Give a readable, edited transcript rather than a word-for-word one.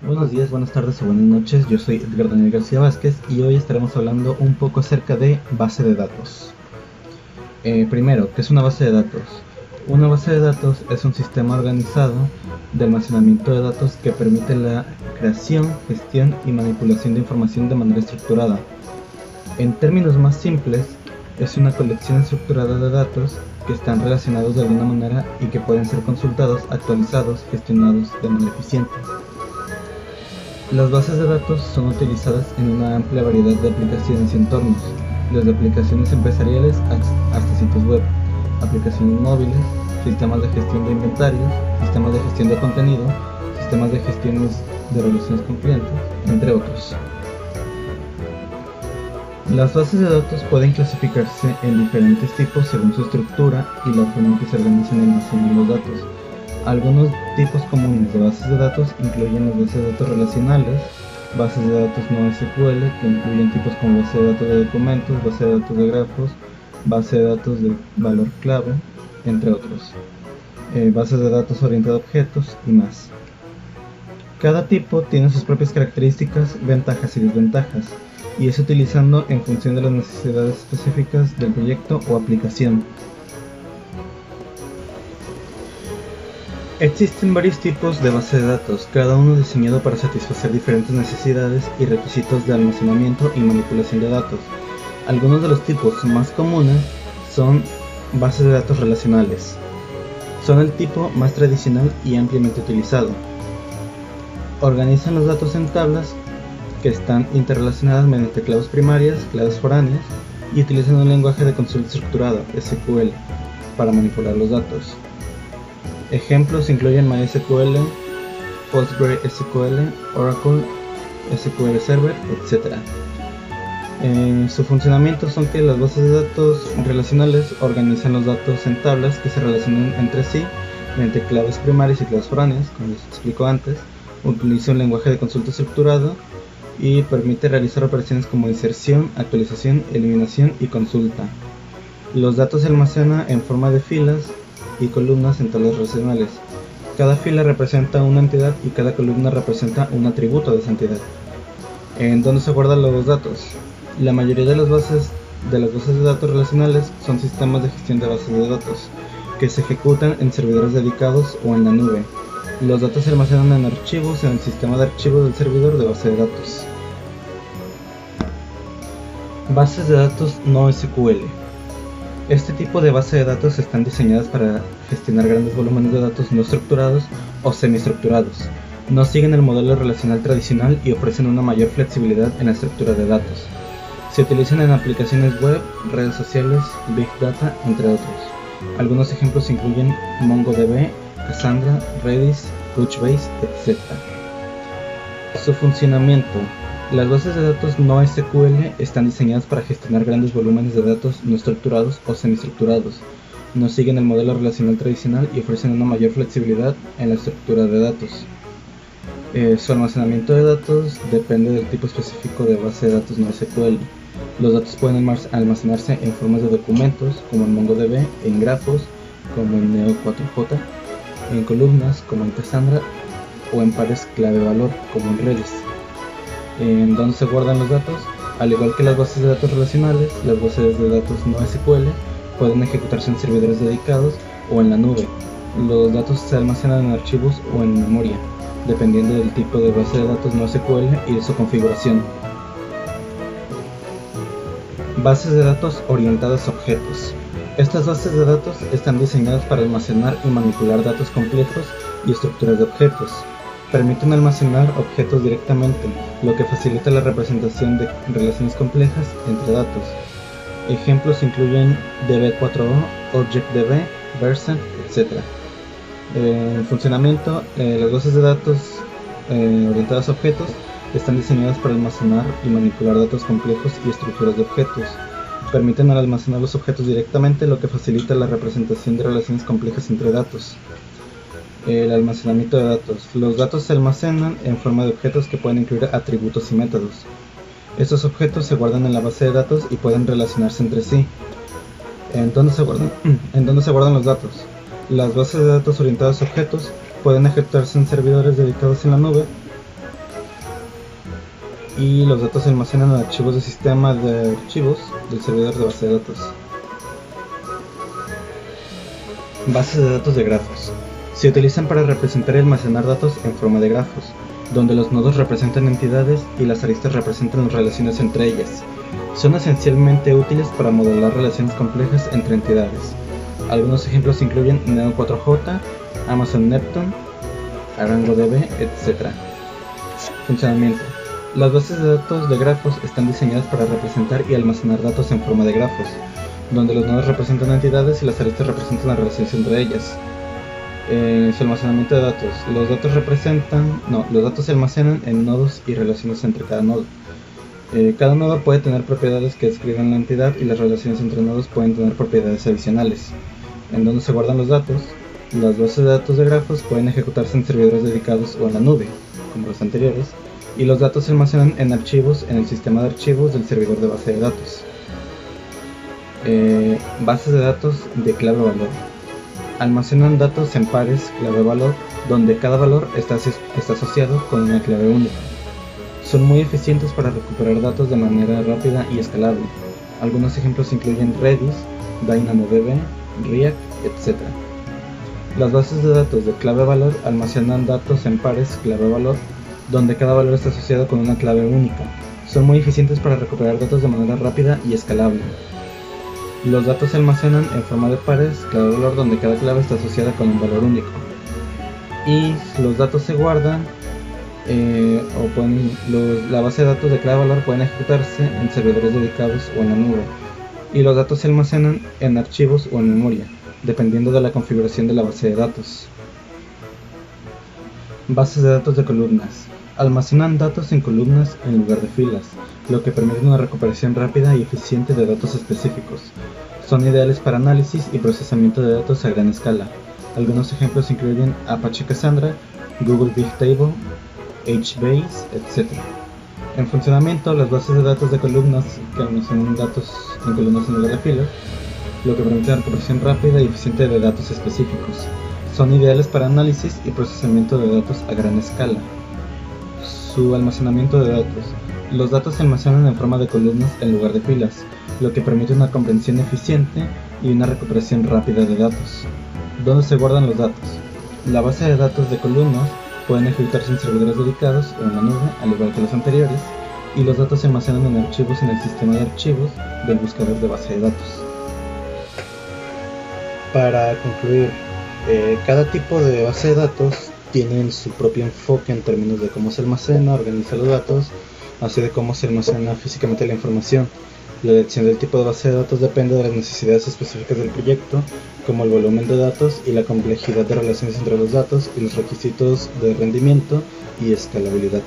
Buenos días, buenas tardes o buenas noches, yo soy Edgar Daniel García Vázquez y hoy estaremos hablando un poco acerca de base de datos. Primero, ¿qué es una base de datos? Una base de datos es un sistema organizado de almacenamiento de datos que permite la creación, gestión y manipulación de información de manera estructurada. En términos más simples, es una colección estructurada de datos que están relacionados de alguna manera y que pueden ser consultados, actualizados, gestionados de manera eficiente. Las bases de datos son utilizadas en una amplia variedad de aplicaciones y entornos, desde aplicaciones empresariales hasta sitios web, aplicaciones móviles, sistemas de gestión de inventarios, sistemas de gestión de contenido, sistemas de gestión de relaciones con clientes, entre otros. Las bases de datos pueden clasificarse en diferentes tipos según su estructura y la forma en que se organizan y almacenan los datos. Algunos tipos comunes de bases de datos incluyen las bases de datos relacionales, bases de datos no SQL, que incluyen tipos como base de datos de documentos, base de datos de grafos, base de datos de valor clave, entre otros, bases de datos orientadas a objetos y más. Cada tipo tiene sus propias características, ventajas y desventajas, y es utilizando en función de las necesidades específicas del proyecto o aplicación. Existen varios tipos de base de datos, cada uno diseñado para satisfacer diferentes necesidades y requisitos de almacenamiento y manipulación de datos. Algunos de los tipos más comunes son bases de datos relacionales. Son el tipo más tradicional y ampliamente utilizado. Organizan los datos en tablas que están interrelacionadas mediante claves primarias, claves foráneas y utilizan un lenguaje de consulta estructurado, SQL, para manipular los datos. Ejemplos incluyen MySQL, PostgreSQL, Oracle, SQL Server, etc. Su funcionamiento son que las bases de datos relacionales organizan los datos en tablas que se relacionan entre sí mediante claves primarias y claves foráneas, como les explico antes. Utiliza un lenguaje de consulta estructurado y permite realizar operaciones como inserción, actualización, eliminación y consulta. Los datos se almacenan en forma de filas y columnas en tablas relacionales. Cada fila representa una entidad y cada columna representa un atributo de esa entidad. ¿En dónde se guardan los datos? La mayoría de las bases de datos relacionales son sistemas de gestión de bases de datos que se ejecutan en servidores dedicados o en la nube. Los datos se almacenan en archivos en el sistema de archivos del servidor de base de datos. Bases de datos no SQL. Este tipo de base de datos están diseñadas para gestionar grandes volúmenes de datos no estructurados o semiestructurados. No siguen el modelo relacional tradicional y ofrecen una mayor flexibilidad en la estructura de datos. Se utilizan en aplicaciones web, redes sociales, Big Data, entre otros. Algunos ejemplos incluyen MongoDB, Cassandra, Redis, Couchbase, etc. Su funcionamiento. Las bases de datos no SQL están diseñadas para gestionar grandes volúmenes de datos no estructurados o semiestructurados. No siguen el modelo relacional tradicional y ofrecen una mayor flexibilidad en la estructura de datos. Su almacenamiento de datos depende del tipo específico de base de datos no SQL. Los datos pueden almacenarse en formas de documentos, como en MongoDB, en grafos, como en Neo4j, en columnas, como en Cassandra, o en pares clave-valor, como en Redis. En donde se guardan los datos, al igual que las bases de datos relacionales, las bases de datos no SQL pueden ejecutarse en servidores dedicados o en la nube. Los datos se almacenan en archivos o en memoria, dependiendo del tipo de base de datos no SQL y de su configuración. Bases de datos orientadas a objetos. Estas bases de datos están diseñadas para almacenar y manipular datos complejos y estructuras de objetos. Permiten almacenar objetos directamente, lo que facilita la representación de relaciones complejas entre datos. Ejemplos incluyen DB4o, ObjectDB, Vercent, etc. En funcionamiento, las bases de datos orientadas a objetos están diseñadas para almacenar y manipular datos complejos y estructuras de objetos. Permiten almacenar los objetos directamente, lo que facilita la representación de relaciones complejas entre datos. El almacenamiento de datos. Los datos se almacenan en forma de objetos que pueden incluir atributos y métodos. Estos objetos se guardan en la base de datos y pueden relacionarse entre sí. ¿En dónde se guardan los datos? Las bases de datos orientadas a objetos pueden ejecutarse en servidores dedicados en la nube y los datos se almacenan en archivos de sistema de archivos del servidor de base de datos. Bases de datos de grafos. Se utilizan para representar y almacenar datos en forma de grafos, donde los nodos representan entidades y las aristas representan las relaciones entre ellas. Son esencialmente útiles para modelar relaciones complejas entre entidades. Algunos ejemplos incluyen Neo4j, Amazon Neptune, ArangoDB, etc. Funcionamiento. Las bases de datos de grafos están diseñadas para representar y almacenar datos en forma de grafos, donde los nodos representan entidades y las aristas representan las relaciones entre ellas. Su almacenamiento de datos. Los datos se almacenan en nodos y relaciones entre cada nodo. Cada nodo puede tener propiedades que describen la entidad y las relaciones entre nodos pueden tener propiedades adicionales. En donde se guardan los datos. Las bases de datos de grafos pueden ejecutarse en servidores dedicados o en la nube, como los anteriores, y los datos se almacenan en archivos en el sistema de archivos del servidor de base de datos. Bases de datos de clave-valor. Almacenan datos en pares clave-valor, donde cada valor está asociado con una clave única. Son muy eficientes para recuperar datos de manera rápida y escalable. Algunos ejemplos incluyen Redis, DynamoDB, Riak, etc. Las bases de datos de clave-valor almacenan datos en pares clave-valor, donde cada valor está asociado con una clave única. Son muy eficientes para recuperar datos de manera rápida y escalable. Los datos se almacenan en forma de pares clave-valor, donde cada clave está asociada con un valor único. Y los datos se guardan la base de datos de clave-valor pueden ejecutarse en servidores dedicados o en la nube. Y los datos se almacenan en archivos o en memoria, dependiendo de la configuración de la base de datos. Bases de datos de columnas. Almacenan datos en columnas en lugar de filas, lo que permite una recuperación rápida y eficiente de datos específicos. Son ideales para análisis y procesamiento de datos a gran escala. Algunos ejemplos incluyen Apache Cassandra, Google Bigtable, HBase, etc. En funcionamiento, las bases de datos de columnas que almacenan datos en columnas en lugar de filas, lo que permite una recuperación rápida y eficiente de datos específicos. Son ideales para análisis y procesamiento de datos a gran escala. Su almacenamiento de datos. Los datos se almacenan en forma de columnas en lugar de filas, lo que permite una comprensión eficiente y una recuperación rápida de datos. ¿Dónde se guardan los datos? La base de datos de columnas pueden ejecutarse en servidores dedicados o en la nube, al igual que los anteriores, y los datos se almacenan en archivos en el sistema de archivos del buscador de base de datos. Para concluir, cada tipo de base de datos tiene su propio enfoque en términos de cómo se almacena, organiza los datos, así de cómo se almacena físicamente la información. La elección del tipo de base de datos depende de las necesidades específicas del proyecto, como el volumen de datos y la complejidad de relaciones entre los datos y los requisitos de rendimiento y escalabilidad.